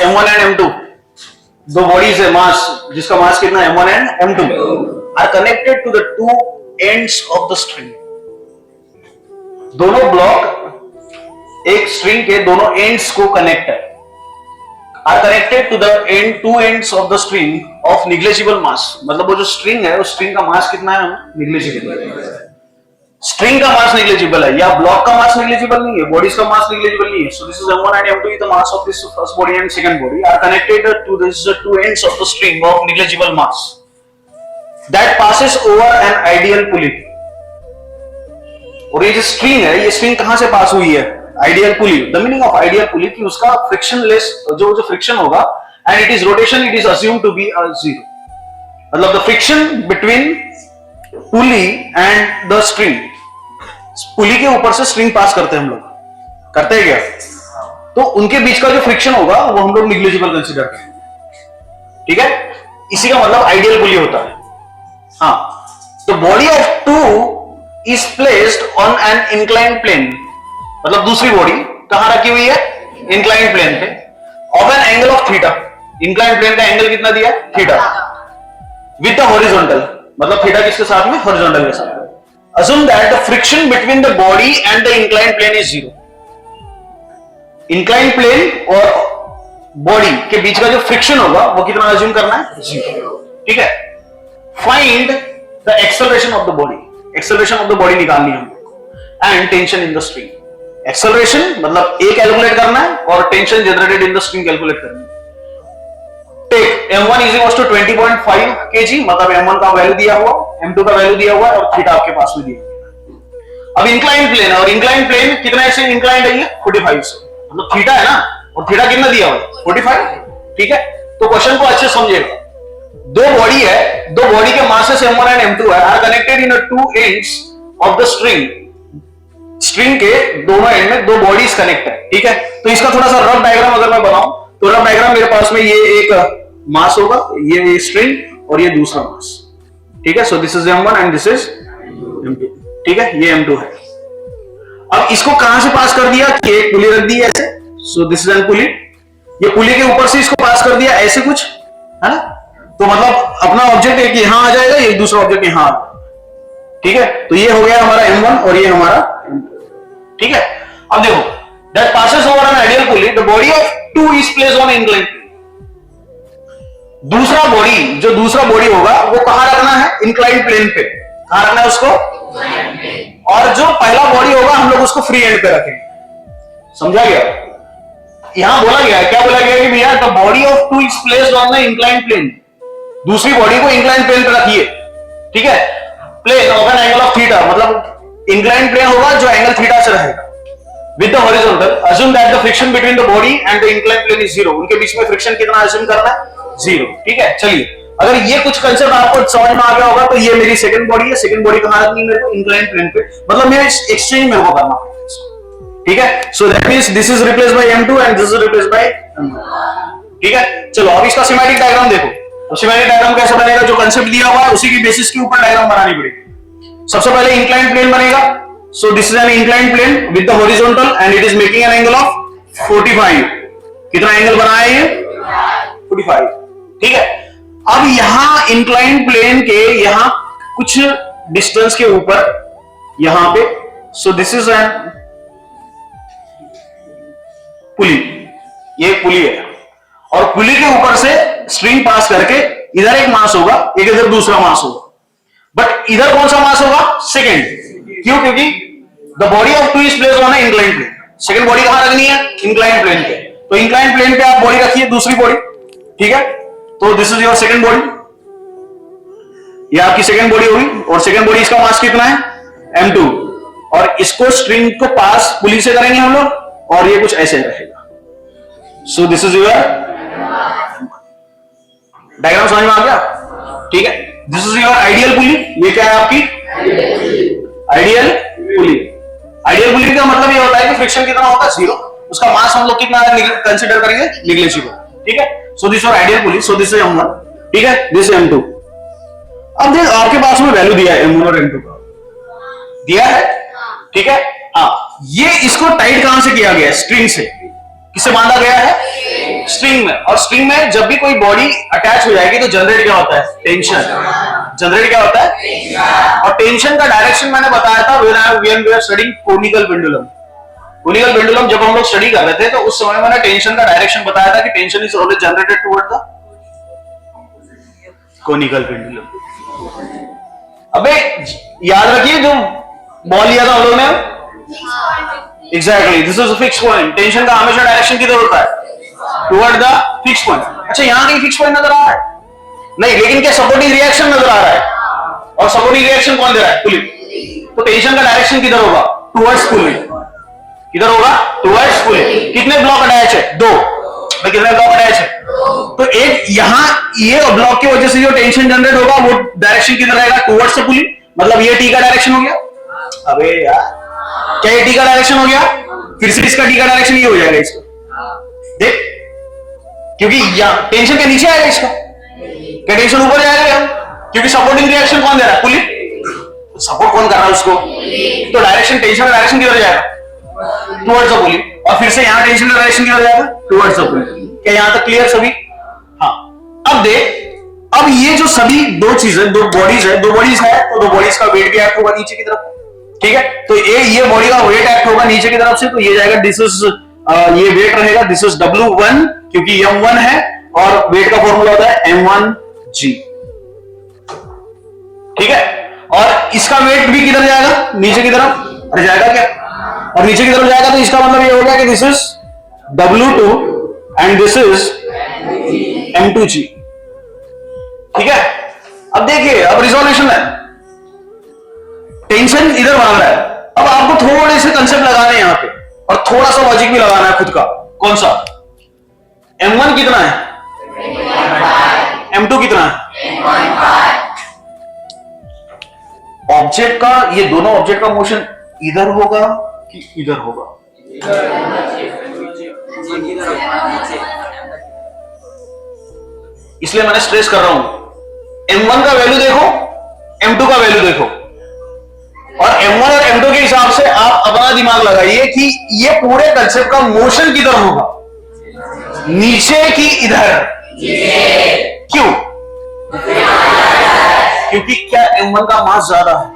M1 and M2, दो bodies है मास, जिसका मास कितना है M1 and M2, are connected to the two ends of the string. दोनों ब्लॉक एक स्ट्रिंग के दोनों एंड्स को कनेक्ट है, are connected to the end two ends of the string of negligible mass. मतलब वो जो स्ट्रिंग है, उस स्ट्रिंग का मास कितना है, निग्लेजिबल। स्ट्रिंग का मास निग्लेजिबल है, या ब्लॉक का मास निग्लेजिबल नहीं है, बॉडीज का मास निग्लेजिबल नहीं है। सो this is M1 and M2 is the mass of this first body and second body are connected to this two ends of the string of negligible mass that passes over an ideal pulley। और ये जो string है, ये string कहां से pass हुई है, ideal pulley. The meaning of ideal pulley कि उसका फ्रिक्शनलेस जो फ्रिक्शन होगा, and it is rotation, it is assumed to be zero. मतलब the friction between pulley and the string, pulley के ऊपर से स्ट्रिंग पास करते हैं हम लोग, करते हैं क्या, तो उनके बीच का जो फ्रिक्शन होगा वो हम लोग निग्लिजिबल कंसीडर करेंगे। ठीक है, इसी का मतलब आइडियल पुली होता है। हाँ, तो body of two is placed on an inclined plane, मतलब दूसरी बॉडी कहां रखी हुई है, इंक्लाइंड प्लेन पे, of an angle of theta. Inclined plane का एंगल कितना दिया, थीटा, विद द हॉरिजॉन्टल, मतलब थीटा किसके साथ में, हॉरिजॉन्टल के साथ। Assume that the friction between the body and the inclined plane is zero। Inclined plane और बॉडी के बीच का जो फ्रिक्शन होगा वो कितना अज्यूम करना है, जीरो। ठीक है, find the acceleration of the body. Acceleration of the body निकालनी है हमको, and tension in the string. Acceleration मतलब ए कैलकुलेट करना है और tension generated in the string calculate करनी है। Take M1 is equal to 20.5 kg, मतलब M1 का वैल्यू दिया हुआ, M2 का वैल्यू दिया हुआ और थीटा आपके पास में दिया हुआ। अब इंक्लाइंड प्लेन है, और इंक्लाइंड प्लेन कितना से इंक्लाइंड है, 45 से, मतलब थीटा है ना, और थीटा कितना दिया हुआ, 45। ठीक है, तो क्वेश्चन को अच्छे समझिएगा। दो बॉडी है, दो बॉडी के मासेस M1 एंड M2 है, are connected in two ends of the string. String के दोनों एंड में दो बॉडीज कनेक्ट है। ठीक है, तो इसका थोड़ा सा रफ डायग्राम अगर मैं बनाऊं, तो रफ डायग्राम मेरे पास में ये एक मास होगा, ये स्ट्रिंग और ये दूसरा मास। ठीक है, सो this is M1 and this is M2। ठीक है, ये M2 है। अब इसको कहां से पास कर दिया, कि एक पुली रख दी ऐसे, सो दिस इज एन पुली। ये पुली के ऊपर से इसको पास कर दिया ऐसे कुछ, है ना, तो मतलब अपना ऑब्जेक्ट एक यहां आ जाएगा, एक दूसरा ऑब्जेक्ट यहां। ठीक है, तो ये हो गया हमारा M1 और ये हमारा M2। ठीक है, अब देखो, that passes over an ideal pulley, the body of two is placed on inclined. दूसरा बॉडी, जो दूसरा बॉडी होगा वो कहां रखना है, इंक्लाइंड प्लेन पे। कहां रखना है उसको, और जो पहला बॉडी होगा हम लोग उसको फ्री एंड पे रखेंगे। समझा गया, यहां बोला गया है, क्या बोला गया कि भैया the body of two is placed on the inclined plane. दूसरी बॉडी को इंक्लाइंड प्लेन पे रखिए। ठीक है, plane of an angle of theta, मतलब इंक्लाइंड प्लेन होगा जो एंगल थीटा से रहेगा, with the horizontal. Assume that the friction between the body and the inclined plane is zero. उनके बीच में फ्रिक्शन कितना अज्यूम करना है, जीरो। ठीक है, चलिए, अगर ये कुछ कंसेप्ट आपको समझ में आ गया होगा, तो ये मेरी सेकंड बॉडी है। सेकंड बॉडी कहां रखनी है मेरे को, इंक्लाइंड प्लेन पे, मतलब मेरे एक्सचेंज मेरे को करना है। ठीक है, so that means this is replaced by M2 and this is replaced by M1। ठीक है, चलो अब इसका सिमेट्रिक डायग्राम देखो। तो सिमेट्रिक डायग्राम कैसे बनेगा, जो कंसेप्ट दिया हुआ है उसी की बेसिस के ऊपर डायग्राम बनानी पड़ेगी। सबसे पहले इंक्लाइंड प्लेन बनेगा। So this is an inclined plane with the horizontal and it is making an angle of 45। कितना एंगल बना है ये, 45। ठीक है, अब यहां इंक्लाइंड प्लेन के यहां कुछ डिस्टेंस के ऊपर यहां पे, सो दिस इज एन पुली, ये पुली है, और पुली के ऊपर से स्ट्रिंग पास करके इधर एक मास होगा, एक इधर दूसरा मास होगा। बट इधर कौन सा मास होगा, सेकंड। क्यों, क्योंकि the body of two is placed on a inclined plane. Second body कहां रखनी है, इंक्लाइंड प्लेन पे। तो इंक्लाइंड प्लेन पे आप बॉडी रखिए, दूसरी बॉडी। ठीक है, तो this is your second body, ये आपकी सेकंड बॉडी होगी, और सेकंड बॉडी इसका मास कितना है, M2, और इसको स्ट्रिंग को पास पुली से करेंगे हम लोग, और ये कुछ ऐसे रहेगा। सो दिस इज योर डायग्राम, समझ में आ गया। ठीक है, दिस इज योर आइडियल पुली। ये क्या है आपकी आइडियल पुली। आइडियल पुली का मतलब ये होता है कि फ्रिक्शन कितना होगा, जीरो। उसका मास हम लोग कितना कंसीडर करेंगे, निग्लिजिबल। ठीक है, so this your ideal pulley. So this is M1, ठीक है, दिस इज M2। अब देख, आपके पास में वैल्यू दिया है M1 और M2 का, दिया है। ठीक है, हाँ, ये इसको टाइट कहां से किया गया, स्ट्रिंग से। किससे बांधा गया है? स्ट्रिंग में। और स्ट्रिंग में जब भी कोई बॉडी अटैच हो जाएगी तो जनरेट क्या होता है? टेंशन। जनरेट क्या होता है? और टेंशन का डायरेक्शन मैंने बताया था when we are studying conical pendulum. Conical pendulum जब हम लोग स्टडी कर रहे थे तो उस समय मैंने टेंशन का डायरेक्शन बताया था कि tension is always generated toward the conical pendulum. अबे याद रखिए जो बॉल लिया था हम लोग ने, exactly this is a fix point. Tension का हमेशा डायरेक्शन किधर होता है? Toward the fix point. अच्छा यहां कहीं फिक्स पॉइंट नजर आ रहा है? नहीं, लेकिन क्या सपोर्टिंग रिएक्शन नजर आ रहा है? और सपोर्टिंग रिएक्शन कौन दे रहा है? पुलिंग। तो टेंशन का डायरेक्शन किधर होगा? Towards pulling. किधर होगा? Towards pulling. कितने ब्लॉक अटैच है? 2। भाई कितने ब्लॉक अटैच है? तो एक यहां ये ब्लॉक की वजह से जो टेंशन जनरेट होगा वो डायरेक्शन किधर रहेगा? Towards the pulling. मतलब ये टी का डायरेक्शन हो गया। अबे यार क्या ये टी का डायरेक्शन हो गया? फिर से इसका टी का डायरेक्शन ये हो जाएगा इसका। देख, क्योंकि टेंशन के नीचे आएगा इसका, क्या टेंशन ऊपर जाएगा? क्योंकि सपोर्टिंग रिएक्शन कौन दे रहा है? पुलिंग। सपोर्ट कौन कर रहा है उसको? तो डायरेक्शन, टेंशन का डायरेक्शन किधर जाएगा? Towards the pulling. और फिर से यहां टेंशन का डायरेक्शन किधर जाएगा? Towards the pulling. क्या यहां तक क्लियर सभी? हाँ। अब देख, अब ये जो सभी दो चीजें, दो बॉडीज है, तो दो बॉडीज का वेट भी एक्ट होगा नीचे की तरफ। ठीक है, तो ये बॉडी का वेट एक्ट होगा नीचे की तरफ से, तो ये जाएगा दिस इज ये वेट रहेगा दिस इज W1 क्योंकि M1 है और वेट का फॉर्मूला होता है M1G। ठीक है, और इसका वेट भी किधर जाएगा? नीचे की तरफ। अरे जाएगा क्या? और नीचे की तरफ जाएगा तो इसका मतलब ये हो गया कि this is W2 and this is M2G। ठीक है, अब देखिए, अब रिजोल्यूशन है, टेंशन इधर भाग रहा है। अब आपको थोड़े से कंसेप्ट लगाने हैं यहां पे और thोड़ा सा लॉजिक भी लगाना है खुद का। कौन सा? M1 कितना है? M2 कितना है? ऑब्जेक्ट का, ये दोनों ऑब्जेक्ट का मोशन इधर होगा कि इधर होगा? इसलिए मैंने स्ट्रेस कर रहा हूं, M1 का वैल्यू देखो, M2 का वैल्यू देखो, और M1 और M2 के हिसाब से आप अपना दिमाग लगाइए कि ये पूरे कंसेप्ट का मोशन किधर होगा? नीचे की इधर? क्यों? क्योंकि क्या M1 का मास ज्यादा है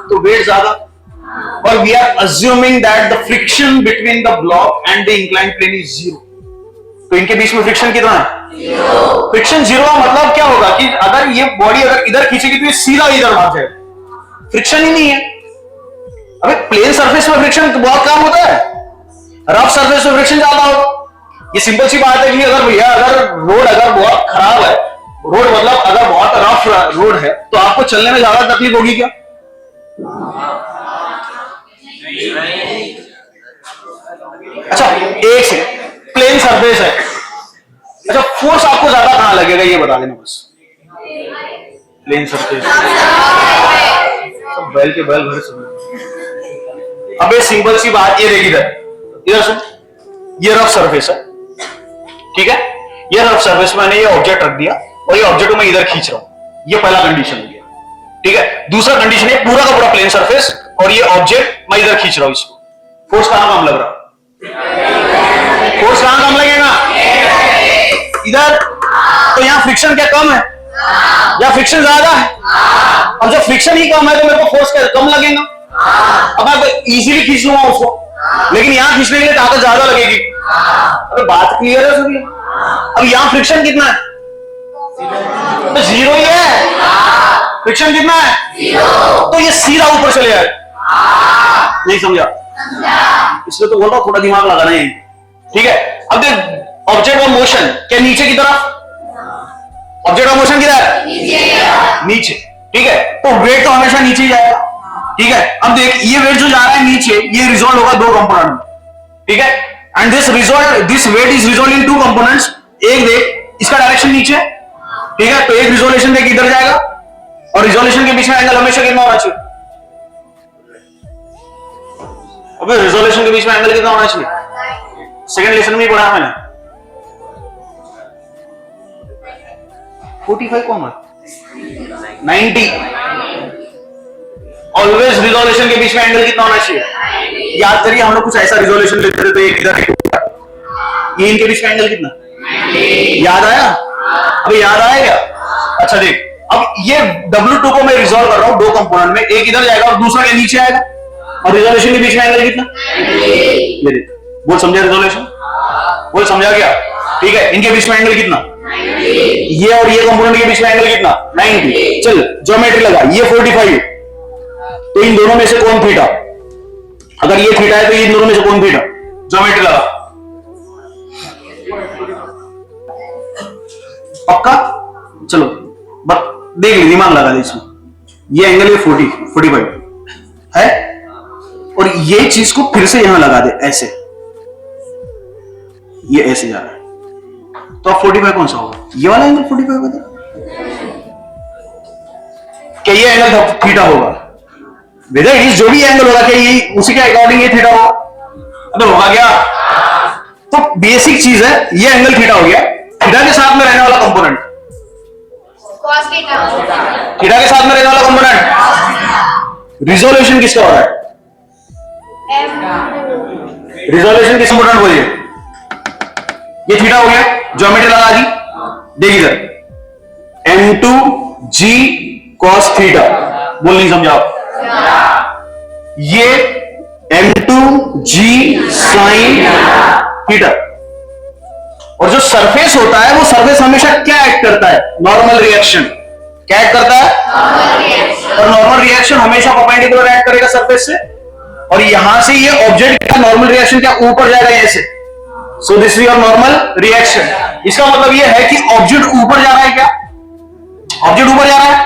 तो वेट ज्यादा, और we are assuming that the friction between the block and the inclined plane is 0। तो इनके बीच में फ्रिक्शन कितना है? फ्रिक्शन 0 का मतलब क्या होगा कि अगर ये बॉडी अगर इधर खींचेगी तो ये सीधा इधर भाग जाएगा, फ्रिक्शन ही नहीं है। अबे प्लेन सरफेस में फ्रिक्शन बहुत कम होता है, रफ सरफेस में फ्रिक्शन ज्यादा होगा। ये सिंपल सी बात है कि अगर भैया अगर रोड अगर बहुत खराब है, रोड मतलब अगर बहुत रफ रोड है तो आपको चलने में ज्यादा तकलीफ होगी क्या? अच्छा एक से प्लेन सरफेस है, अच्छा फोर्स आपको ज्यादा कहां लगेगा ये बता देना बस। प्लेन सरफेस बैल के बैल भरे सुन। अबे सिंपल सी बात, ये देख इधर सुन, ये रफ सरफेस है, ठीक है, ये रफ सरफेस मैंने ये ऑब्जेक्ट रख दिया और ये ऑब्जेक्ट को मैं इधर खींच रहा हूं, ये पहला कंडीशन हो गया। ठीक है, दूसरा कंडीशन है पूरा का पूरा प्लेन सरफेस और ये ऑब्जेक्ट मैं इधर खींच रहा हूं, इसको फोर्स कहां कम लग रहा? फोर्स कहां कम लगेगा? इधर। तो यहां फ्रिक्शन क्या कम है या फ्रिक्शन ज्यादा है? अब जब फ्रिक्शन ही कम है तो मेरे को फोर्स कम लगेगा। अब मैं इजीली खींच लूंगा उसको, लेकिन यहां खींचने के लिए ताकत ज्यादा लगेगी। अरे बात क्लियर है सभी? अब यहां फ्रिक्शन कितना है? तो 0 ही है। फ्रिक्शन कितना है? 0। तो ये सीधा ऊपर चले जाए। नहीं समझा? इसलिए तो बोल रहा हूं थोड़ा दिमाग लगाना है। ठीक है, अब देख ऑब्जेक्ट ऑफ मोशन क्या नीचे की तरफ? ऑब्जेक्ट ऑफ मोशन किधर? नीचे। ठीक है, तो वेट तो हमेशा नीचे ही जाएगा। ठीक है, अब देख ये वेट जो जा रहा है नीचे, ये रिजॉल्व होगा 2 कंपोनेंट में। ठीक है, and this weight is resolve in 2 components. एक देख इसका डायरेक्शन नीचे, ठीक है, तो एक रिजोल्यूशन देख इधर जाएगा और रिजोल्यूशन के बीच में एंगल हमेशा कितना होना चाहिए? अबे रिजोल्यूशन के बीच में एंगल कितना होना चाहिए? सेकंड लेसन में ही पढ़ा मैंने। 45 कौन है? 90। ऑलवेज रिजोल्यूशन के बीच में एंगल कितना होना चाहिए? याद करिए हम लोग कुछ ऐसा रिजोल्यूशन लेते थे तो एक इधर ये इनके बीच का एंगल कितना? याद आया? अभी याद आया क्या? अच्छा देख, अब ये W2 को मैं रिजॉल्व कर रहा हूं दो कंपोनेंट में, एक इधर जाएगा और दूसरा के नीचे आएगा, और रिजोल्यूशन के बीच में एंगल कितना? ये देख, बोल समझा रिजोल्यूशन? बोल समझा क्या? ठीक है, इनके बीच में एंगल कितना? ये और ये कंपोनेंट के बीच में एंगल कितना? 90। चल ज्योमेट्री लगा, ये 45, तो इन दोनों में से कौन थीटा? अगर ये थीटा है तो इन दोनों में से कौन थीटा? ज्योमेट्री लगा, पक्का? चलो बस देख ली, दिमाग लगा दे इसमें। ये एंगल ये 45 है, और ये चीज को फिर से यहां लगा दे ऐसे, ये ऐसे जा रहा है, तो अब 45 कौन सा होगा? ये वाला एंगल 45 होगा। क्या ये एंगल थीटा होगा? वेदर इट इज जो भी एंगल होगा, क्या ये उसी के अकॉर्डिंग ये थीटा होगा? अबे होगा क्या? तो बेसिक चीज है, ये एंगल थीटा हो गया, थीटा के साथ में रहने वाला कंपोनेंट, थीटा के साथ में रहने वाला कंपोनेंट, रिजोल्यूशन किसका हो रहा है? रिजोल्यूशन किस कंपोनेंट बोलिए? ये थीटा हो गया, ज्योमेट्री लगा दी, देख इधर M2G cos थीटा, बोल नहीं समझा आप? ये M2G sin थीटा, और जो सरफेस होता है वो सरफेस हमेशा क्या एक्ट करता है? Normal reaction. क्या एक्ट करता है? और नॉर्मल रिएक्शन हमेशा परपेंडिकुलर एक्ट करेगा सरफेस से, और यहां से ये ऑब्जेक्ट का नॉर्मल रिएक्शन क्या ऊपर जाएगा ऐसे, सो this is your normal reaction. इसका मतलब ये है कि ऑब्जेक्ट ऊपर जा रहा है, क्या ऑब्जेक्ट ऊपर जा रहा है?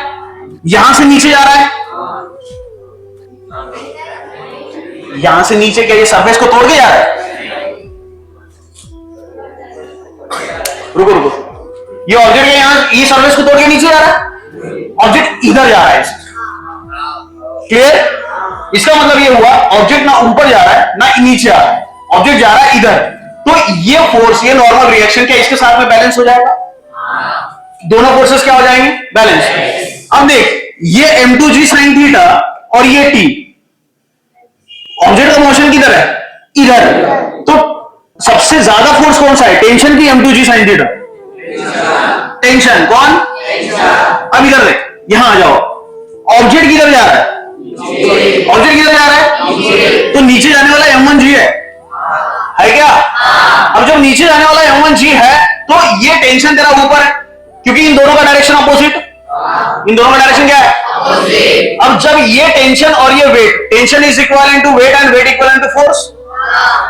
यहां से नीचे जा रहा है, यहां से नीचे, क्या ये सरफेस को तोड़ के जा रहा है? रुको रुको, ये ऑब्जेक्ट यहां ये सरफेस को तोड़ के नीचे जा रहा है, ऑब्जेक्ट इधर जा रहा है, क्लियर? इसका मतलब ये हुआ ऑब्जेक्ट ना ऊपर जा रहा है ना नीचे आ रहा है, ऑब्जेक्ट जा रहा है इधर, तो ये फोर्स, ये नॉर्मल रिएक्शन क्या इसके साथ में बैलेंस हो जाएगा? दोनों फोर्सेस क्या हो जाएंगे? बैलेंस। अब देख, ये M2G sin थीटा और ये T, ऑब्जेक्ट का मोशन किधर है? इधर, तो सबसे ज्यादा फोर्स कौन सा है? टेंशन की M2G sin थीटा? टेंशन। कौन? अब इधर देख, यहां आ जाओ, ऑब्जेक्ट किधर जा रहा है? ऑब्जेक्ट किधर जा रहा है? तो नीचे जाने वाला M1G है क्या? अब जब नीचे जाने वाला M1G है तो ये टेंशन तेरा ऊपर है, क्योंकि इन दोनों का डायरेक्शन अपोजिट, इन दोनों का डायरेक्शन क्या है? अपोजिट। अब जब ये टेंशन और ये weight, tension is equivalent to weight and weight equivalent to force,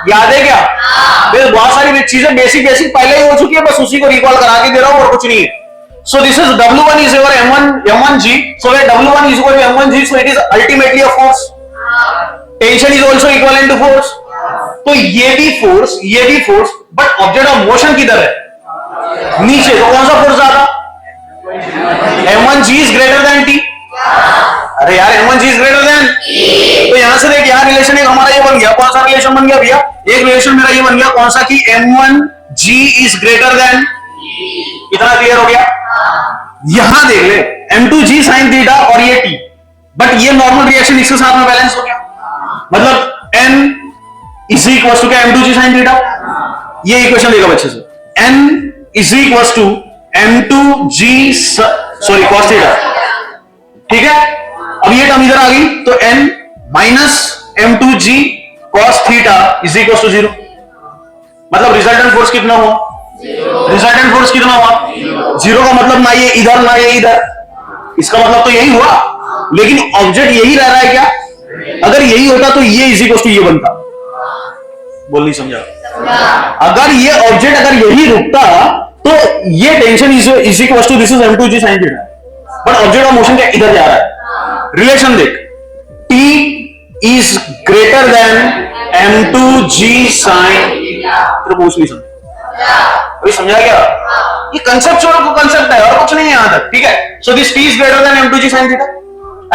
याद है क्या? फिर बहुत सारी चीजें बेसिक पहले ही हो चुकी है, बस उसी को रिकॉल करा के दे रहा हूं और कुछ नहीं है। So this is W1 is your M1G. So where W1 is equal to M1G, so it is ultimately a force. Tension is also equivalent to force. तो ये भी force, but object of motion किधर है? नीचे, तो कौन सा force ज्यादा? M1G is greater than T. अरे यार M1G is greater than, तो यहां से देख, यहां रिलेशन एक हमारा ये बन गया, कौन सा रिलेशन बन गया भैया? एक रिलेशन मेरा ये बन गया, कौन सा? कि M1G is greater than, इतना क्लियर हो गया? यहां देख ले, M2G sin थीटा और ये T, बट ये नॉर्मल रिएक्शन इसके साथ में बैलेंस हो गया, मतलब N इज इक्वल टू क्या? M2G sin theta. ये इक्वेशन देखो अच्छे से, N is equal to M2G sorry cos theta, ठीक है? अब ये टर्म इधर आ गई, तो N minus M2G cos theta is equal to 0, मतलब रिजल्टेंट फोर्स कितना हुआ? रिजल्टेंट फोर्स कितना हुआ? 0 का मतलब ना ये इधर ना ये इधर, इसका मतलब तो यही हुआ, लेकिन ऑब्जेक्ट यही रह रहा है क्या? अगर यही होता तो ये इज इक्वल टू ये बनता, बोल नहीं समझा? अगर ये ऑब्जेक्ट अगर यही रुकता तो ये tension is equal to this is M2G sin theta, but object of motion क्या इधर जा रहा है? रिलेशन देख, T is greater than M2G sin तो पूछ नहीं समझ, अभी समझा क्या? ये कंसेप्चुअल कंसेप्ट है और कुछ नहीं है यहां तक, ठीक है? So this T is greater than M2G sin theta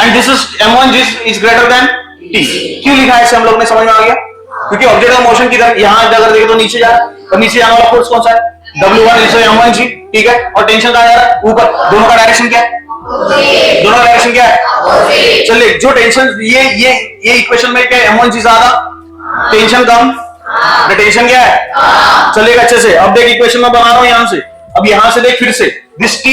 and this is M1G is greater then T। क्यों लिखा है इसे हम लोग ने? समझ में आ गया? क्योंकि ऑब्जेक्ट का मोशन किधर? यहां अगर देखें तो नीचे जा रहा है, और नीचे जाने वाला फोर्स कौन सा है? W1 इज M1G, ठीक है? और टेंशन कहां जा रहा है? ऊपर। दोनों का डायरेक्शन क्या है? दोनों का डायरेक्शन क्या है? चलिए, जो टेंशन ये इक्वेशन में क्या है? M1G ज्यादा, टेंशन कम, नोटेशन क्या है? चलेगा अच्छे से। अब देख इक्वेशन में बना रहा हूं यहां से, अब यहां से देख फिर से, this t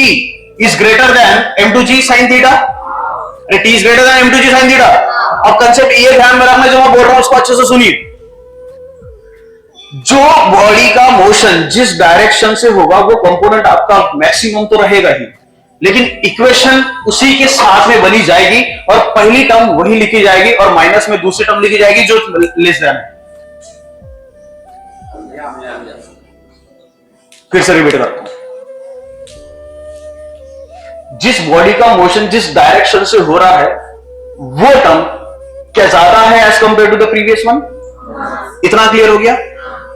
is greater than m2g sin theta, अरे t is greater than m2g sin theta. अब कंसेप्ट ये ध्यान में रखना जो मैं बोल रहा हूं उसको अच्छे से सुनिए। जो बॉडी का मोशन जिस डायरेक्शन से होगा वो कंपोनेंट आपका मैक्सिमम तो रहेगा ही, लेकिन इक्वेशन उसी के साथ में बनी जाएगी और पहली टर्म वही लिखी जाएगी और माइनस में दूसरी टर्म लिखी जाएगी जो लेस देन है। फिर से रिपीट करता हूं, जिस बॉडी का मोशन जिस डायरेक्शन से हो रहा है वो टर्म क्या ज्यादा है as compare to the previous one? इतना क्लियर हो गया?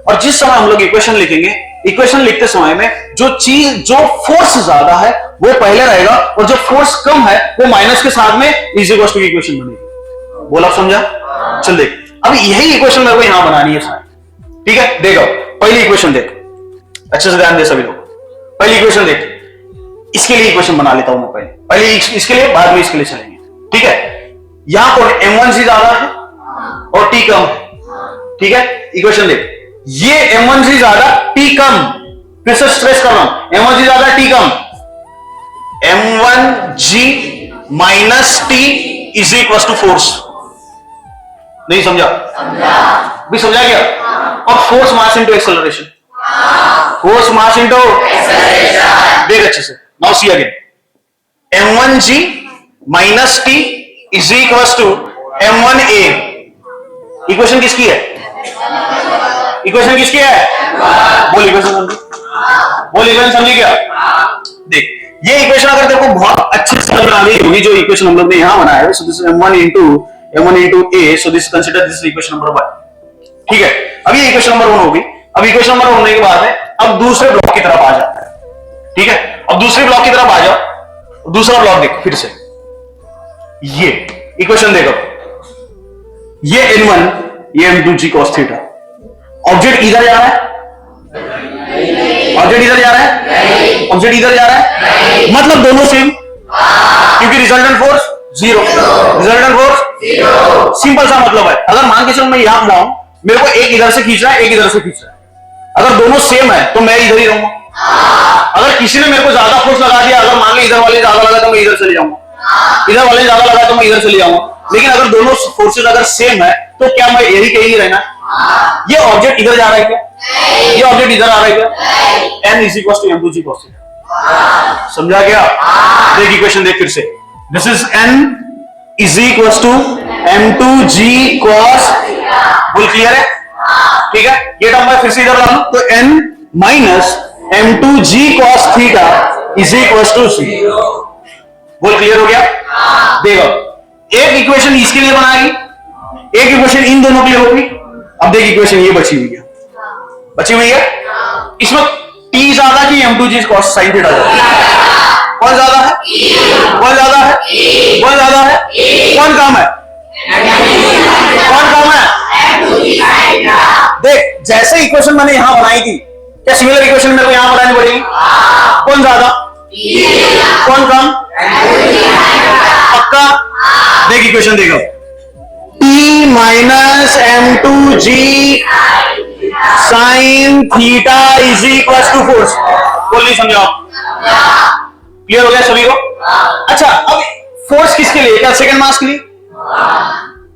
और जिस समय हम लोग इक्वेशन लिखेंगे, इक्वेशन लिखते समय में जो चीज जो फोर्स ज्यादा है वो पहले रहेगा और जो फोर्स कम है वो माइनस के साथ में इज इक्वल टू इक्वेशन बनेगी। बोला समझा? चल देख, अब यही इक्वेशन मेरे को यहां बनानी है सारी, ठीक है? देखो पहली इक्वेशन देख, अच्छे से ध्यान दे सभी लोग। पहली इक्वेशन देख, इसके लिए इक्वेशन बना लेता हूं मैं पहले इसके लिए, बाद में इसके लिए चलेंगे, ठीक है? यहां पर m1g ज्यादा है और t कम है, ठीक है? इक्वेशन देख, ये m1g ज्यादा t कम, फिर से स्ट्रेस कर रहा हूं, m1g ज्यादा t कम, m1g minus t is equal to force. नहीं समझा? भी समझा क्या? और force mass into acceleration, force mass into acceleration. देख अच्छे से, now see again, m1g minus t is equal to m1a। Equation किसकी है? इक्वेशन किसकी है? बोल इक्वेशन समझी? बोल इक्वेशन समझी क्या? देख, ये इक्वेशन अगर तेरे को बहुत अच्छे से समझ आ गई होगी जो इक्वेशन हम लोग ने यहां बनाया है, सो this is m1 into a, so this consider this is equation number 1, ठीक है? अब ये इक्वेशन नंबर 1 होगी। अब इक्वेशन नंबर 1 होने के बाद में अब दूसरे ब्लॉक की तरफ आ जाता है, ठीक है? अब दूसरे ब्लॉक की तरफ आ जाओ, दूसरा ब्लॉक देखो फिर से, ये इक्वेशन देखो, ये n1, ये m2g cos थीटा। ऑब्जेक्ट इधर जा रहा है, ऑब्जेक्ट इधर जा रहा है, ऑब्जेक्ट इधर जा रहा है, मतलब दोनों सेम, क्योंकि resultant force zero, resultant force zero. Simple सा मतलब है। अगर मान के चलो मैं यहां खड़ा हूं, मेरे को एक इधर से खींच रहा है, एक इधर से खींच रहा है, अगर दोनों सेम है तो मैं इधर ही रहूंगा। अगर किसी ने मेरे को ज्यादा फोर्स लगा दिया, अगर मान लो इधर वाले ज्यादा लगा तो मैं इधर चले जाऊंगा, इधर वाले ज्यादा लगा तो मैं इधर चले जाऊंगा। लेकिन अगर दोनों फोर्सेस अगर सेम है तो क्या मैं यही कहीं रहना? ये ऑब्जेक्ट इधर जा रहा है क्या? ये ऑब्जेक्ट इधर आ रहा है क्या? n is equal to m2g cos theta. समझा क्या? देख इक्वेशन देख फिर से, this is n is equal to m2g cos, बोल क्लियर है? ठीक है, ये टर्म मैं फिर से इधर ला लूं तो n minus m2g cos theta is equal to 0। बोल क्लियर हो गया? देखो, एक इक्वेशन इसके लिए बनाएगी, एक इक्वेशन इन दोनों के लिए होगी। अब देख इक्वेशन ये बची हुई है, बची हुई है, इसमें t ज्यादा कि m2g cos sin थीटा ज्यादा? कौन ज्यादा है? कौन ज्यादा है? कौन ज्यादा है? कौन कम है? कौन कम है? देख, जैसे इक्वेशन मैंने यहां बनाई थी, क्या सिमिलर इक्वेशन मेरे को यहां बनानी पड़ेगी? कौन ज्यादा? कौन कम? पक्का? देख इक्वेशन देखो, t minus m2g sine theta is equal to force. बोल नहीं समझा? क्लियर हो गया सभी को? अच्छा, अब फोर्स किसके लिए? क्या सेकंड मास के लिए?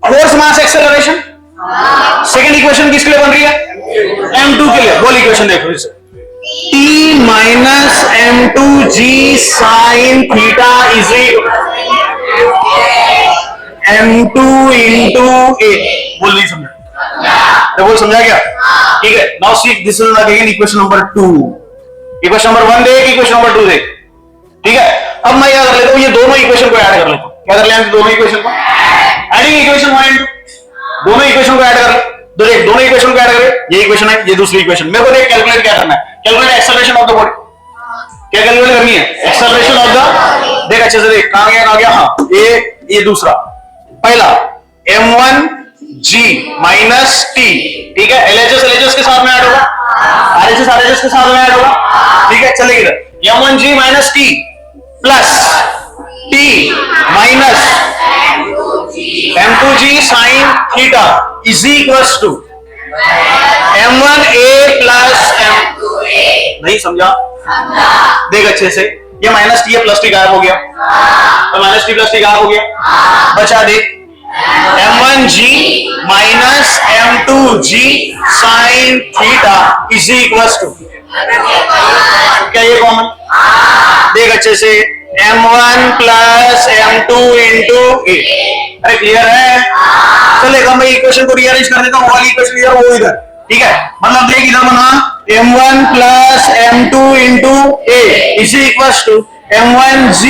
Force mass acceleration. Second equation किसके लिए बन रही है? m2 के लिए। बोल इक्वेशन देखो इसे, t minus m2g sine theta is m2 into a। बोल नहीं समझा? बोल समझा क्या? ठीक है, now see this is again equation number 2। Equation number 1 देख, इक्वेशन नंबर 2 देख, ठीक है? अब मैं क्या कर लेता हूं, ये दोनों इक्वेशन को ऐड कर लेता हूं। क्या कर लेंगे? दोनों इक्वेशन को एडिंग इक्वेशन 1 दोनों इक्वेशन को ऐड कर ले। तो देख, दोनों इक्वेशन को ऐड करें, ये इक्वेशन है, ये दूसरी इक्वेशन। मेरे को देख कैलकुलेट क्या करना है, calculate acceleration of the body. क्या कैलकुलेट करनी है? एक्सेलरेशन ऑफ द, देख अच्छे से देख, कहां गया कहां गया? हाँ, ये दूसरा, पहला m1g माइनस t, ठीक है? LHS के साथ में ऐड होगा, RHS के साथ में ऐड होगा, ठीक है? चलेगी इधर m1g minus t plus t minus m2g sine theta is equal to M1A plus नहीं समझा? देख अच्छे से, ये माइनस टी है प्लस टी गायब हो गया, तो माइनस टी प्लस टी गायब हो गया, बचा देख M1G minus M2G sine theta is equal to, क्या ये कॉमन? देख अच्छे से, M1 प्लस M2 इंटू ए। अरे क्लियर है? चलेगा, मैं इक्वेशन को रीअरेंज कर देता हूँ, वाली इक्वेशन इधर वो इधर, ठीक है? मतलब देख इधर बना M1 plus M2 into A is equal to M1G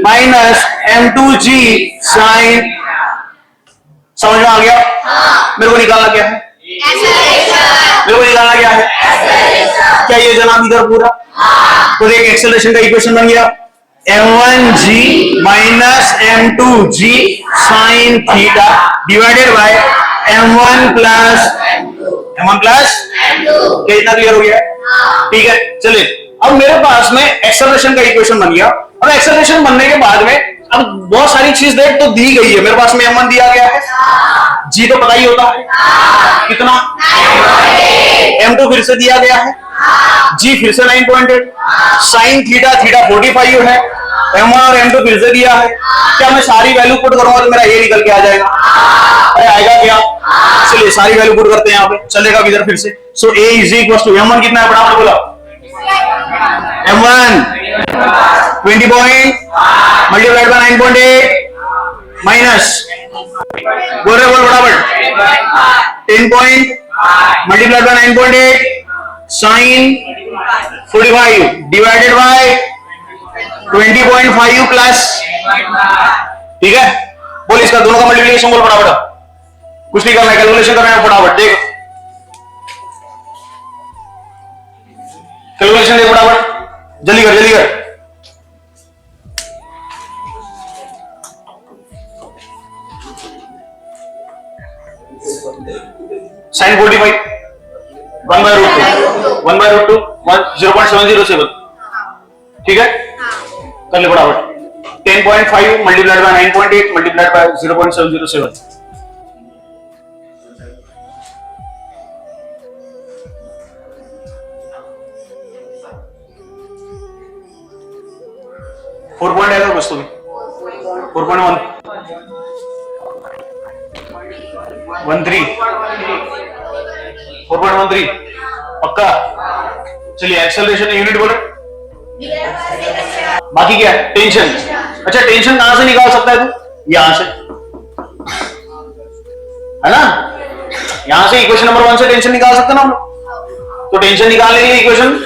minus M2G sine, समझ में आ गया? मेरे को निकालना क्या है? मेरे को निकालना क्या है? क्या ये जनाब इधर पूरा? तो देख एक्सेलरेशन का इक्वेशन बन गया M1G minus M2G sine theta divided by M1 plus क्या, इतना क्लियर हो गया? ठीक है, चलिए अब मेरे पास में एक्सेलरेशन का इक्वेशन बन गया। अब एक्सेलरेशन बनने के बाद में अब बहुत सारी चीज देख तो दी गई है, मेरे पास में M1 दिया गया है, जी तो पता ही होता है कितना, M2 फिर से दिया गया है, जी फिर से 9.8, साइन थीटा 45 है, M1 और M2 फिर से दिया है। क्या मैं सारी वैल्यू पुट करूंगा तो मेरा ये निकल के आ जाएगा? अरे आएगा क्या? चलिए सारी वैल्यू पुट करते हैं यहाँ पे, चलेगा किधर फिर से? So A is equal to M1 कितना है, बड़ा बोला M1 20 point multiplied by 9.8 minus बोल रहे बोल फटाफट 10 point multiplied by 9.8 sine 45 divided by 20.5 plus, ठीक है? बोल इसका दोनों का मल्टीप्लिकेशन बोल फटाफट, कुछ नहीं करना है, कैलकुलेशन करना है फटाफट, देख कैलकुलेशन देख फटाफट, जल्दी कर जल्दी कर। साइन 45 1 बाय रूट 2 0.707, ठीक है? कर ले फटाफट, 10.5 multiplied by 9.8 multiplied by 0.707, four point आएगा कुछ तो भी 4.13 पक्का? चलिए एक्सेलरेशन यूनिट बोले, बाकी क्या है? टेंशन। अच्छा टेंशन कहां से निकाल सकता है तू? यहां से, है ना? यहां से इक्वेशन नंबर 1 से टेंशन निकाल सकते ना हम लोग। तो टेंशन निकालने के लिए इक्वेशन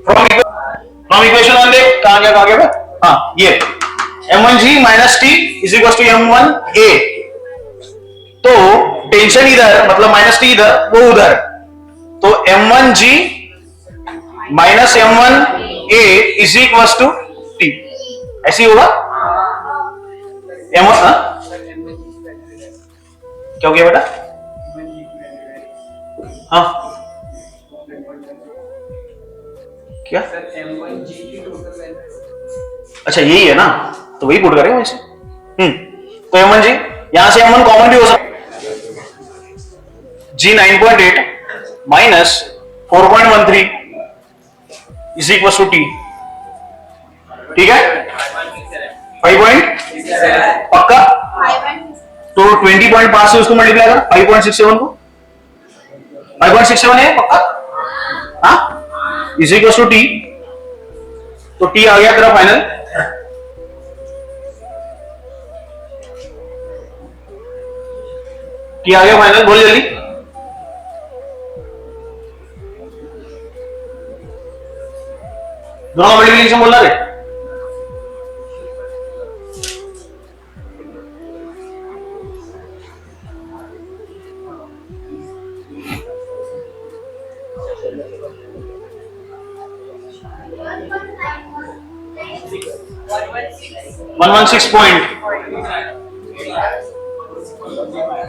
फ्रॉम इक्वेशन 1 देख कहां गया? हाँ ये M1G minus T is equal to M1A, तो टेंशन इधर मतलब माइनस टी इधर वो उधर, तो M1G minus M1A is equal to T, ऐसी होगा M1, क्या हो गया बेटा? हाँ क्या? अच्छा यही है ना, तो वही पुट करेंगे वैसे। तो M1G यहां से M1 कॉमन भी हो सकता है, G 9.8 minus 4.13 is equal to T, ठीक है? 5 पक्का? तो 20.5 से उसको मल्टीप्लाई कर 5.67 को, 5.67 है पक्का? हाँ इज इक्वल टू टी, तो टी आ गया तेरा फाइनल, टी आ गया फाइनल, बोल जल्दी। दोनों मल्टीप्लिकेशन बोलना रे,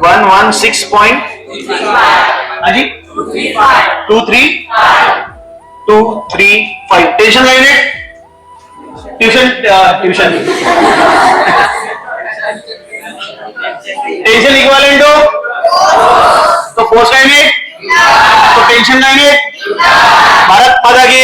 वन 116 अजी 235 टेंशन का यूनिट, ट्यूशन टेंशन इक्विवेलेंट हो तो फोर्स का यूनिट तो टेंशन नहीं, भारत माता की